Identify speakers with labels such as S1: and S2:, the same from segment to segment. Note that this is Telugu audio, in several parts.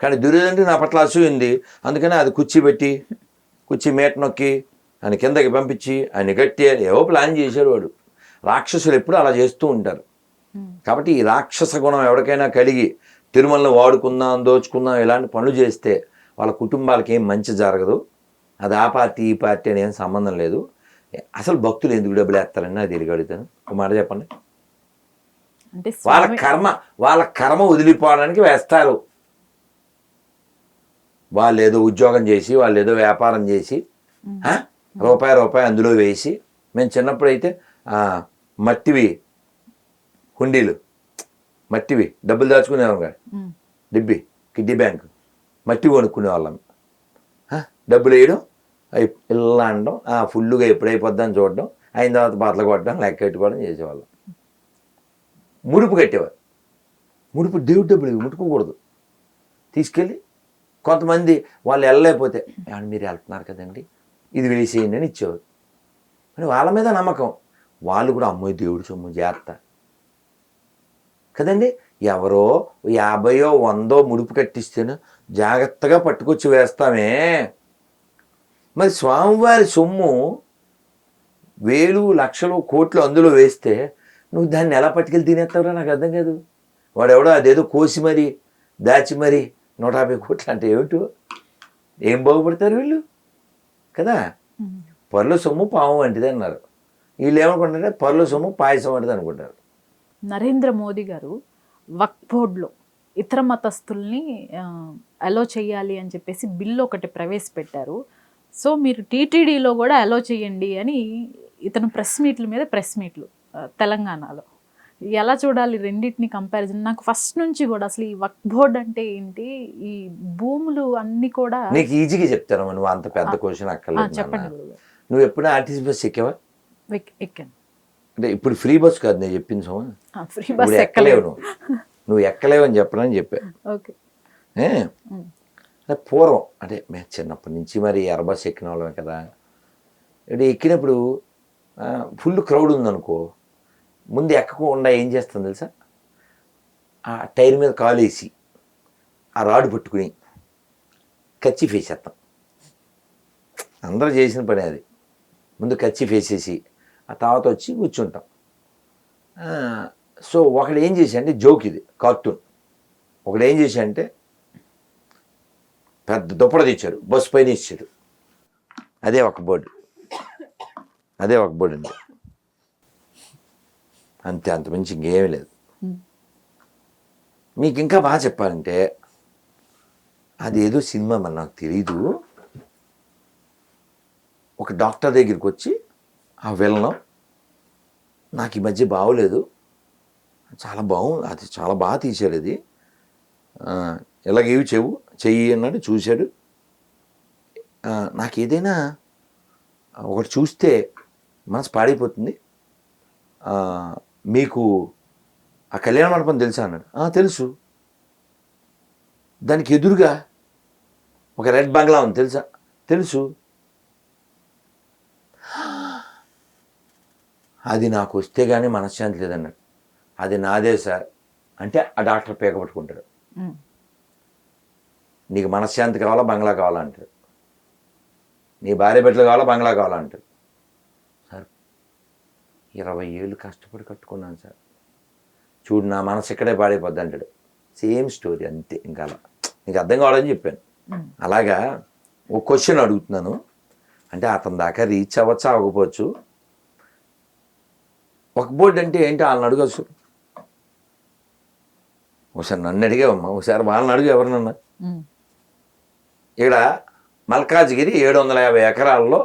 S1: కానీ దుర్యోధనుడికి నా పట్ల అసూయ ఉంది, అందుకని అది కుర్చీ మేట నొక్కి ఆయన కిందకి పంపించి ఆయన గట్టి ఏవో ప్లాన్ చేశాడు వాడు. రాక్షసులు ఎప్పుడు అలా చేస్తూ ఉంటారు. కాబట్టి ఈ రాక్షస గుణం ఎవరికైనా కలిగి తిరుమలను వాడుకుందాం, దోచుకుందాం ఇలాంటి పనులు చేస్తే వాళ్ళ కుటుంబాలకి ఏం మంచి జరగదు. అది ఆ పార్టీ ఈ పార్టీ అని ఏం సంబంధం లేదు. అసలు భక్తులు ఎందుకు డబ్బులు వేస్తారని నాకు తిరిగి అడుగుతాను. ఒక మాట చెప్పండి. వాళ్ళ కర్మ వదిలిపోవడానికి వేస్తారు. వాళ్ళు ఏదో ఉద్యోగం చేసి, వాళ్ళు ఏదో వ్యాపారం చేసి రూపాయి అందులో వేసి, మేము చిన్నప్పుడైతే మట్టివి హుండీలు, మట్టివి డబ్బులు దాచుకునేవాళ్ళం కదా, కిడ్డీ బ్యాంక్ మట్టి కొనుక్కునే వాళ్ళం. డబ్బులు వేయడం, ఇలా అనడం, ఫుల్గా ఎప్పుడైపోద్దని చూడడం, అయిన తర్వాత బట్టలు కొట్టడం, లెక్క పెట్టుకోవడం చేసేవాళ్ళం. ముడుపు కట్టేవారు. ముడుపు దేవుడి డబ్బులు ముట్టుకోకూడదు. తీసుకెళ్ళి కొంతమంది వాళ్ళు వెళ్ళలేకపోతే, మీరు వెళ్తున్నారు కదండి ఇది వేసేయండి అని ఇచ్చేవారు. అని వాళ్ళ మీద నమ్మకం. వాళ్ళు కూడా అమ్మాయి దేవుడు సొమ్ము జాగ్రత్త కదండి. ఎవరో 50 100 ముడుపు కట్టిస్తేనే జాగ్రత్తగా పట్టుకొచ్చి వేస్తామే. మరి స్వామివారి సొమ్ము వేలు లక్షలు కోట్లు అందులో వేస్తే నువ్వు దాన్ని ఎలా పట్టుకెళ్ళి తినేస్తావురా నాకు అర్థం కాదు. వాడెవడో అదేదో కోసి మరి దాచి మరి 150 కోట్లు అంటే ఏమిటో, ఏం బాగుపడతారు వీళ్ళు కదా. పర్ల సొమ్ము పాము వంటిది అన్నారు. వీళ్ళు ఏమనుకుంటారంటే పర్ల సొమ్ము పాయసం వంటిది అనుకుంటారు.
S2: నరేంద్ర మోదీ గారు వక్ఫ్ బోర్డులో ఇతర మతస్థుల్ని అలో చేయాలి అని చెప్పేసి బిల్లు ఒకటి ప్రవేశపెట్టారు. సో మీరు టీటీడీలో కూడా అలో చేయండి అని ఇతను ప్రెస్ మీట్లు తెలంగాణలో ఎలా చూడాలి రెండింటిని కంపారిజన్? నాకు ఫస్ట్ నుంచి కూడా అసలు ఈ వక్ఫ్ బోర్డ్ అంటే ఏంటి, ఈ భూములు అన్ని కూడా
S1: నీకు ఈజీగా చెప్తాను. నువ్వు అంత పెద్ద క్వశ్చన్ అక్కర్లేదు.
S2: చెప్పండి.
S1: నువ్వు ఎప్పుడైనా ఆర్టీసీ బస్ ఎక్కావా?
S2: ఎక్కాను.
S1: అంటే ఇప్పుడు ఫ్రీ బస్ కాదు నేను చెప్పింది సోమ,
S2: ఫ్రీ బస్
S1: ఎక్కలేవు. నువ్వు ఎక్కలేవు అని చెప్పనని చెప్పా. పూర్వం అంటే మేము చిన్నప్పటి నుంచి మరి ఎర్ర బస్ ఎక్కిన వాళ్ళమే కదా. అంటే ఎక్కినప్పుడు ఫుల్ క్రౌడ్ ఉందనుకో, ముందు ఎక్కకుండా ఏం చేస్తాం తెలుసా, ఆ టైర్ మీద కాలు వేసి ఆ రాడ్ పట్టుకుని కచ్చి వేసేస్తాం. అందరూ చేసిన పని అది. ముందు కచ్చి వేసేసి ఆ తర్వాత వచ్చి కూర్చుంటాం. సో ఒకడు ఏం చేశాడంటే, జోక్ ఇది కార్టూన్, ఒకడు ఏం చేశాడంటే పెద్ద దుప్పడ తెచ్చాడు, బస్సు పైన ఇచ్చాడు. అదే ఒక బోర్డు అండి. అంత మంచి ఇంకేమీ లేదు. మీకు ఇంకా బాగా చెప్పాలంటే అది ఏదో సినిమా మరి నాకు తెలీదు. ఒక డాక్టర్ దగ్గరికి వచ్చి ఆ వెళ్ళను నాకు ఈ మధ్య బాగోలేదు, చాలా బాగుంది, అది చాలా బాగా తీశాడు, అది ఎలాగేవి చెయ్యి అన్నాడు. చూశాడు. నాకు ఏదైనా ఒకటి చూస్తే మనసు పాడైపోతుంది, మీకు ఆ కళ్యాణ మండపం తెలుసా అన్నాడు. తెలుసు. దానికి ఎదురుగా ఒక రెడ్ బంగ్లా ఉంది తెలుసా? తెలుసు. అది నాకు వస్తే కానీ మనశ్శాంతి లేదన్నాడు. అది నాదే సార్ అంటే ఆ డాక్టర్ పేక పట్టుకుంటాడు. నీకు మనశ్శాంతి కావాలా బంగ్లా కావాలా అంటాడు. నీ భార్య బిడ్డలు కావాలా బంగ్లా కావాలా అంటాడు. సార్ 20 ఏళ్ళు కష్టపడి కట్టుకున్నాను సార్, చూడు నా మనసు ఇక్కడే పాడైపోద్ది అంటాడు. సేమ్ స్టోరీ అంతే. ఇంకా అలా నీకు అర్థం కావాలని చెప్పాను. అలాగా ఒక క్వశ్చన్ అడుగుతున్నాను, అంటే అతని దాకా రీచ్ అవ్వచ్చా అవ్వకపోవచ్చు. ఒక బోర్డు అంటే ఏంటి వాళ్ళని అడగచ్చు. ఒకసారి నన్ను అడిగావమ్మా, ఒకసారి వాళ్ళని అడుగు ఎవరినన్నా. ఇక్కడ మల్కాజ్గిరి 750 ఎకరాల్లో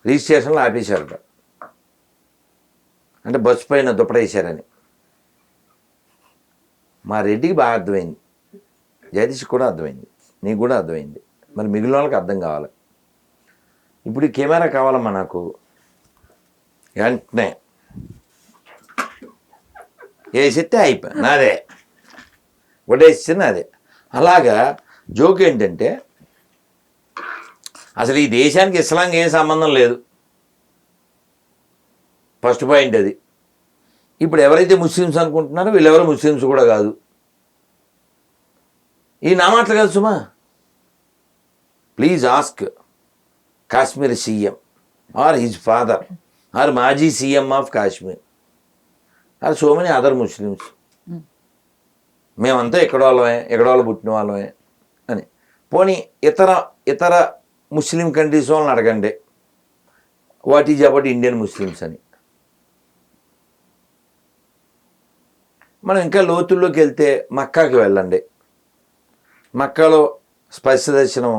S1: రిజిస్ట్రేషన్లు ఆపేశారట. అంటే బస్సు పైన దుప్పటేశారని. మా రెడ్డికి బాగా అర్థమైంది, జగదీష్ కూడా అర్థమైంది, నీకు కూడా అర్థమైంది. మరి మిగిలిన వాళ్ళకి అర్థం కావాలి. ఇప్పుడు ఈ కెమెరా కావాలమ్మా నాకు, వెంటనే వేసిస్తే అయిపోయి నాదే, వడేస్తే నాదే. అలాగా జోక్ ఏంటంటే అసలు ఈ దేశానికి ఇస్లాంకి ఏం సంబంధం లేదు, ఫస్ట్ పాయింట్ అది. ఇప్పుడు ఎవరైతే ముస్లిమ్స్ అనుకుంటున్నారో వీళ్ళెవరో ముస్లిమ్స్ కూడా కాదు. ఈ నా మాటలు కాదు సుమా, please ask Kashmir CM or his father or మాజీ CM of Kashmir or so many other Muslims. మేమంతా ఎక్కడ వాళ్ళు పుట్టిన వాళ్ళమే అని. పోనీ ఇతర ముస్లిం కంట్రీస్ వాళ్ళని అడగండి what is about Indian Muslims అని. మనం ఇంకా లోతుల్లోకి వెళ్తే మక్కాకి వెళ్ళండి. మక్కాలో స్పర్శ దర్శనం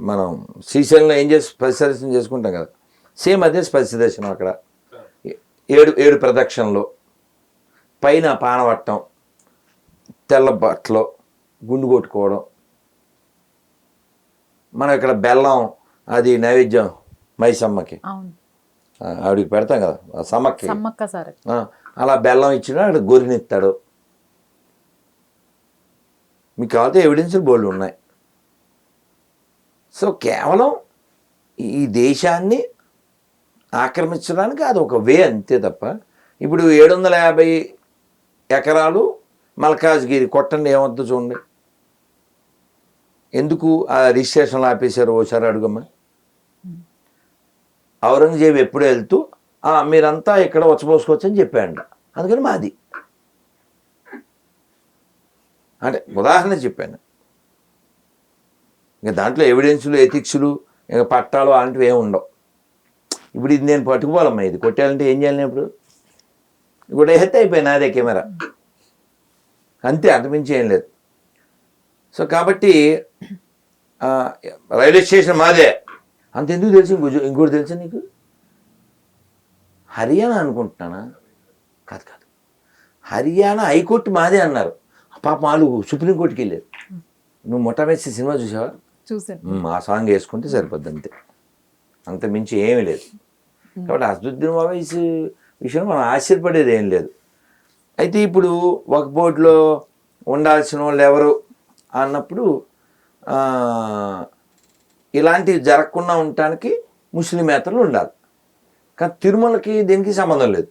S1: మనం శ్రీశైలంలో ఏం చేసి స్పర్శ దర్శనం చేసుకుంటాం కదా, సేమ్ అదే స్పర్శ దర్శనం. అక్కడ 7 ప్రదక్షిణలు, పైన పానవట్టం, తెల్ల బట్టలో గుండు కొట్టుకోవడం. మనం ఇక్కడ బెల్లం అది నైవేద్యం మైసమ్మకి, ఆవిడికి పెడతాం కదా సమ్మక్కి, అలా బెల్లం ఇచ్చినా అక్కడ గొర్రెనిస్తాడు. మీకు కావాలంటే ఎవిడెన్స్లు బోల్డ్ ఉన్నాయి. సో కేవలం ఈ దేశాన్ని ఆక్రమించడానికి అది ఒక వే అంతే తప్ప, ఇప్పుడు 750 ఎకరాలు మల్కాజ్గిరి కొట్టండి ఏమవుతుందో చూడండి. ఎందుకు ఆ రిజిస్ట్రేషన్లు ఆపేశారు ఓసారి అడుగమ్మా. ఔరంగజేబు ఎప్పుడు వెళ్తూ మీరంతా ఇక్కడ వచ్చపోసుకోవచ్చు అని చెప్పాడు, అందుకని మాది అంటే ఉదాహరణ చెప్పాను. ఇంకా దాంట్లో ఎవిడెన్సులు ఎథిక్స్లు ఇంకా పట్టాలు అలాంటివి ఏమి ఉండవు. ఇప్పుడు ఇది నేను పట్టుకుపోవాలమ్మా, ఇది కొట్టాలంటే ఏం చేయాలి? ఇప్పుడు ఇప్పుడు వేస్తే అయిపోయింది అదే కెమెరా, అంతే, అంతమించి ఏం లేదు. సో కాబట్టి రైల్వే స్టేషన్ మాదే అంతెందుకు తెలుసు? ఇంకోటి తెలుసా నీకు? హర్యానా అనుకుంటున్నానా? కాదు, హర్యానా హైకోర్టు మాదే అన్నారు. పాప వాళ్ళు సుప్రీంకోర్టుకి వెళ్ళారు. నువ్వు మొట్టమొదటి సినిమా చూసావా?
S2: చూసాను.
S1: ఆ సాంగ్ వేసుకుంటే సరిపోద్ది, అంతే, అంత మించి ఏమీ లేదు. కాబట్టి అసదుద్దీన్ ఓవైసీ విషయం మనం ఆశ్చర్యపడేది ఏం లేదు. అయితే ఇప్పుడు ఒక బోర్డులో ఉండాల్సిన వాళ్ళు ఎవరు అన్నప్పుడు ఇలాంటివి జరగకుండా ఉండటానికి ముస్లిమేతరులు ఉండాలి. కానీ తిరుమలకి దీనికి సంబంధం లేదు.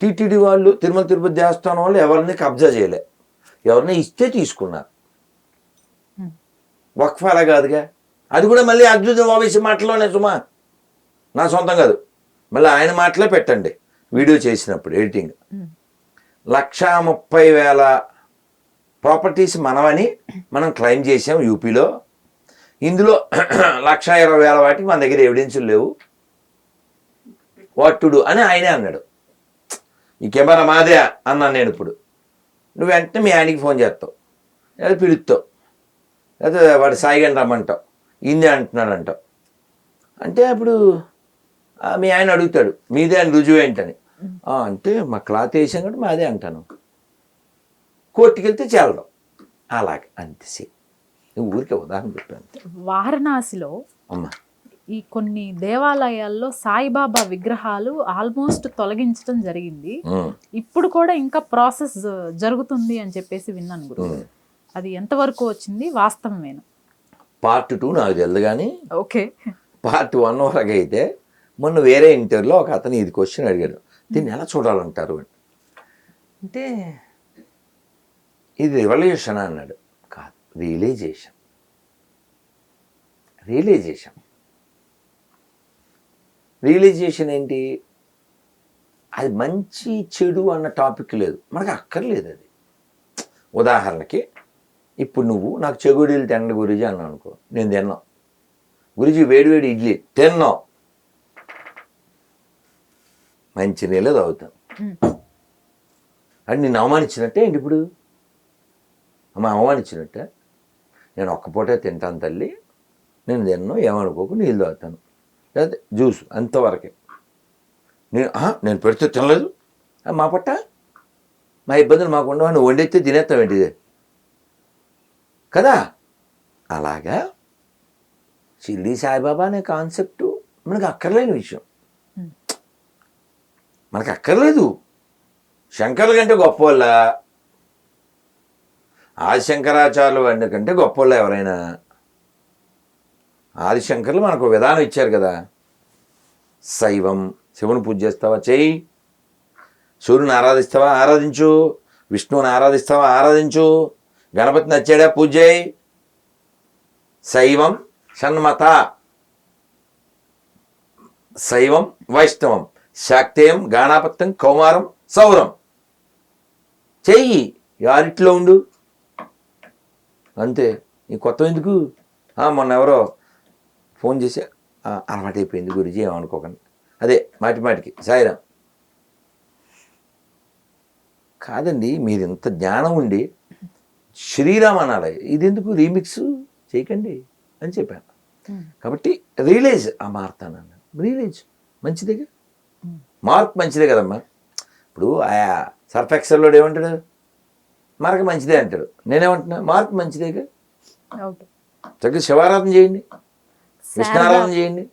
S1: టీటీడీ వాళ్ళు తిరుమల తిరుపతి దేవస్థానం వాళ్ళు ఎవరిని కబ్జా చేయలే, ఎవరిని ఇస్తే తీసుకున్నారు. వక్ఫ్ అలా కాదుగా, అది కూడా మళ్ళీ అద్భుతం ఓవైసీ మాటలోనే సుమా, నా సొంతం కాదు, మళ్ళీ ఆయన మాటలే పెట్టండి వీడియో చేసినప్పుడు ఎడిటింగ్. 130,000 ప్రాపర్టీస్ మనమని మనం క్లెయిమ్ చేసాం యూపీలో. ఇందులో 120,000 వాటికి మన దగ్గర ఎవిడెన్సులు లేవు, వాట్ టు డూ అని ఆయనే అన్నాడు. ఈ కెమెరా మాదే అన్నాను నేను. ఇప్పుడు నువ్వు వెంటనే మీ ఆయనకి ఫోన్ చేస్తావు, లేదా పిలుస్తావు, లేదా వాడు సాయిగాని రమ్మంటావు, ఈయనే అంటున్నాడు అంటావు. అంటే అప్పుడు మీ ఆయన అడుగుతాడు మీదే అని రుజువు ఏంటని. అంటే మా క్లాత్ వేసాం కాబట్టి మాదే అంటాను. కోర్టుకి వెళ్తే చేరడం అలాగే అంతే. ఊరికే ఉదాహరణ చెప్పాను.
S2: వారణాసిలో
S1: అమ్మా
S2: ఈ కొన్ని దేవాలయాల్లో సాయిబాబా విగ్రహాలు ఆల్మోస్ట్ తొలగించడం జరిగింది. ఇప్పుడు కూడా ఇంకా ప్రాసెస్ జరుగుతుంది అని చెప్పేసి విన్నాను గురు. అది ఎంతవరకు వచ్చింది, వాస్తవమేనా?
S1: పార్ట్ 2 నాకు తెలియదు కానీ
S2: ఓకే,
S1: పార్ట్ 1 వరకు అయితే మొన్న వేరే ఇంటర్వ్యూలో ఒక అతను ఇది క్వశ్చన్ అడిగాడు, దీన్ని ఎలా చూడాలంటారు అంటే ఇది రెవల్యూషన్ అన్నాడు. కాదు, రియలైజేషన్. రియలైజేషన్ ఏంటి? అది మంచి చెడు అన్న టాపిక్ లేదు, మనకు అక్కర్లేదు అది. ఉదాహరణకి ఇప్పుడు నువ్వు నాకు చెగుడీలు తినండి గురూజీ అన్నావు అనుకో, నేను తిన్నావు. గురూజీ వేడివేడి ఇడ్లీ తిన్నావు, మంచి నీళ్ళు తాగుతాను. అంటే నేను అవమానించినట్టే ఏంటి? ఇప్పుడు అమ్మ అవమానించినట్టే. నేను ఒక్క పూటే తింటాను తల్లి, నేను తిన్నాను ఏమనుకోకు, నీళ్ళు తాగుతాను, లేదా జ్యూస్, అంతవరకే. నేను పెడితే తినలేదు, మా పట్ట మా ఇబ్బందులు మాకు ఉండవు, నువ్వు వండితే తినేస్తావు ఏంటిది కదా. అలాగా షిర్డీ సాయిబాబా అనే కాన్సెప్టు మనకు అక్కర్లేని విషయం, మనకు అక్కర్లేదు. శంకర్ల కంటే గొప్ప వాళ్ళ, ఆదిశంకరాచార్యుల వాడి కంటే గొప్ప వాళ్ళు ఎవరైనా? ఆదిశంకర్లు మనకు విధానం ఇచ్చారు కదా, శైవం, శివుని పూజ చేస్తావా చెయ్యి, సూర్యుని ఆరాధిస్తావా ఆరాధించు, విష్ణువుని ఆరాధిస్తావా ఆరాధించు, గణపతిని వచ్చాడా పూజ చేయి, శైవం షణ్మత, శైవం వైష్ణవం, శాక్తేయం గాణాపత్యం కౌమారం సౌరం. చెయ్యి యారిట్లో ఉండు అంతే. నీ కొత్త ఎందుకు? మొన్న ఎవరో ఫోన్ చేసి అలవాటైపోయింది గురించి ఏమనుకోకండి, అదే మాటి మాటికి సాయిరాం. కాదండి, మీరు ఇంత జ్ఞానం ఉండి శ్రీరామ్ అనాలి, ఇది ఎందుకు రీమిక్స్ చేయకండి అని చెప్పాను. కాబట్టి రియలైజ్ మారుతానన్న, రియలైజ్ మంచిదేగా, మార్క్ మంచిదే కదమ్మా. ఇప్పుడు సర్ఫ్ ఎక్సెల్లో ఏమంటాడు, మార్క్ మంచిదే అంటాడు, నేనేమంటున్నా మార్క్ మంచిదేగా. చక్కగా శివారాధన చేయండి, విష్ణారాధన చేయండి,